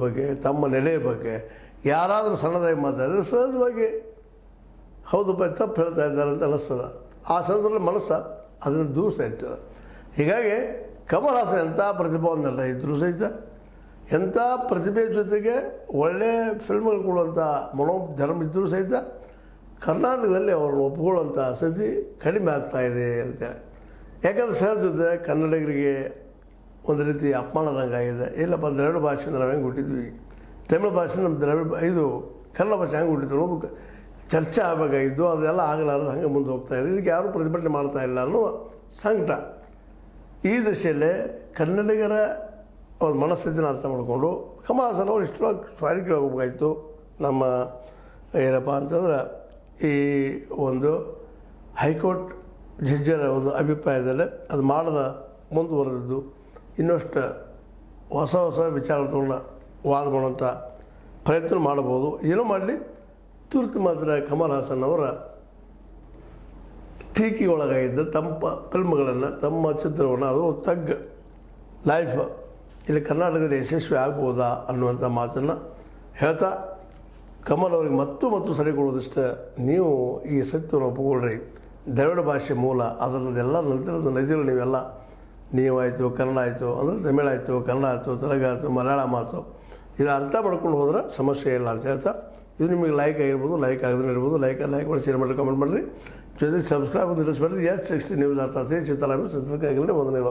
ಬಗ್ಗೆ ತಮ್ಮ ನೆಲೆಯ ಬಗ್ಗೆ ಯಾರಾದರೂ ಸಣ್ಣದಾಗಿ ಮಾತಾಡಿದ್ರೆ ಸಹಜವಾಗಿ ಹೌದು ತಪ್ಪು ಹೇಳ್ತಾ ಇದ್ದಾರೆ ಅಂತ ಅನ್ನಿಸ್ತದೆ. ಆ ಸಂದರ್ಭದಲ್ಲಿ ಮನಸ್ಸು ಅದನ್ನು ದೂರ ಇರ್ತದೆ. ಹೀಗಾಗಿ ಕಮಲ್ ಹಾಸನ್ ಎಂಥ ಪ್ರತಿಭಾವಂತ ಇದ್ದರೂ ಸಹಿತ ಎಂಥ ಪ್ರತಿಭೆ ಜೊತೆಗೆ ಒಳ್ಳೆಯ ಫಿಲ್ಮ್ಗಳು ಕೊಡುವಂಥ ಮನೋಧರ್ಮ ಇದ್ದರೂ ಸಹಿತ ಕರ್ನಾಟಕದಲ್ಲಿ ಅವ್ರನ್ನ ಒಪ್ಪಿಕೊಳ್ಳುವಂಥ ಸ್ಥಿತಿ ಕಡಿಮೆ ಆಗ್ತಾಯಿದೆ ಅಂತೇಳಿ. ಯಾಕಂದರೆ ಸಹಜತೆ ಕನ್ನಡಿಗರಿಗೆ ಒಂದು ರೀತಿ ಅಪಮಾನದಂಗೆ ಆಗಿದೆ. ಇಲ್ಲಪ್ಪ ದ್ರಾವಿಡ ಭಾಷೆಯಿಂದ ನಾವು ಹೆಂಗೆ ಹುಟ್ಟಿದ್ವಿ, ತಮಿಳು ಭಾಷೆ ನಮ್ಮ ಇದು ಕನ್ನಡ ಭಾಷೆ ಹೆಂಗೆ ಹುಟ್ಟಿದ್ರು ಅನ್ನೋದು ಚರ್ಚೆ ಆಗಬೇಕಾಗಿದ್ದು, ಅದೆಲ್ಲ ಆಗಲಾರದು ಹಂಗೆ ಮುಂದೆ ಹೋಗ್ತಾಯಿದೆ. ಇದಕ್ಕೆ ಯಾರೂ ಪ್ರತಿಭಟನೆ ಮಾಡ್ತಾಯಿಲ್ಲ ಅನ್ನೋ ಸಂಕಟ. ಈ ದಿಶೆಯಲ್ಲೇ ಕನ್ನಡಿಗರ ಅವ್ರ ಮನಸ್ಥಿತಿನ ಅರ್ಥ ಮಾಡಿಕೊಂಡು ಕಮಲ್ ಹಾಸನ್ ಅವರು ಇಷ್ಟೊಳಗೆ ಸಾರಿ ಕೇಳಬೇಕಾಗಿತ್ತು. ನಮ್ಮ ಏನಪ್ಪ ಅಂತಂದ್ರೆ ಈ ಒಂದು ಹೈಕೋರ್ಟ್ ಜಡ್ಜರ ಒಂದು ಅಭಿಪ್ರಾಯದಲ್ಲೇ ಅದು ಮಾಡದ ಮುಂದುವರೆದಿದ್ದು ಇನ್ನಷ್ಟು ಹೊಸ ಹೊಸ ವಿಚಾರ ತೊಗೊಂಡು ವಾದ ಮಾಡುವಂಥ ಪ್ರಯತ್ನ ಮಾಡ್ಬೋದು. ಏನೋ ಮಾಡಲಿ, ತುರ್ತು ಮಾತ್ರ ಕಮಲ್ ಹಾಸನ್ ಅವರ ಟೀಕೆಗೊಳಗಾಗಿದ್ದ ತಮ್ಮ ಫಿಲ್ಮ್ಗಳನ್ನು, ತಮ್ಮ ಚಿತ್ರವನ್ನು, ಅದು ತಗ್ ಲೈಫ್ ಇಲ್ಲಿ ಕರ್ನಾಟಕದಲ್ಲಿ ಯಶಸ್ವಿ ಆಗ್ಬೋದಾ ಅನ್ನುವಂಥ ಮಾತನ್ನು ಹೇಳ್ತಾ, ಕಮಲ್ ಅವರಿಗೆ ಮತ್ತು ಸರಿ ಕೊಡೋದಿಷ್ಟು ನೀವು ಈ ಸತ್ಯವನ್ನು ಒಪ್ಪಿಕೊಳ್ಳ್ರಿ. ದ್ರಾವಿಡ ಭಾಷೆ ಮೂಲ, ಅದರದ್ದೆಲ್ಲ ನಂತರದ ನದಿಗಳು ನೀವಾಯಿತು, ಕನ್ನಡ ಆಯಿತು, ಅಂದರೆ ತಮಿಳಾಯಿತು, ಕನ್ನಡ ಆಯಿತು, ತೆಲುಗು ಆಯಿತು, ಮಲಯಾಳಂ ಆಯಿತು, ಇದು ಅರ್ಥ ಮಾಡ್ಕೊಂಡು ಹೋದ್ರೆ ಸಮಸ್ಯೆ ಇಲ್ಲ ಅಂತ ಹೇಳ್ತಾ, ಇದು ನಿಮಗೆ ಲೈಕ್ ಆಗಿರ್ಬೋದು, ಲೈಕ್ ಆಗದೇ ಇರ್ಬೋದು, ಲೈಕ್ ಮಾಡಿ, ಶೇರ್ ಮಾಡಿ, ಕಮೆಂಟ್ ಮಾಡಿರಿ. ಜೊತೆಗೆ ಸಬ್ಸ್ಕ್ರೈಬ್ ನಿಲ್ಲಿಸ್ಬೇಡ್ರಿ. S60 ನ್ಯೂಸ್ ಅರ್ಥ ಚಿತ್ರಗಳನ್ನು ವಂದನೆಗಳು.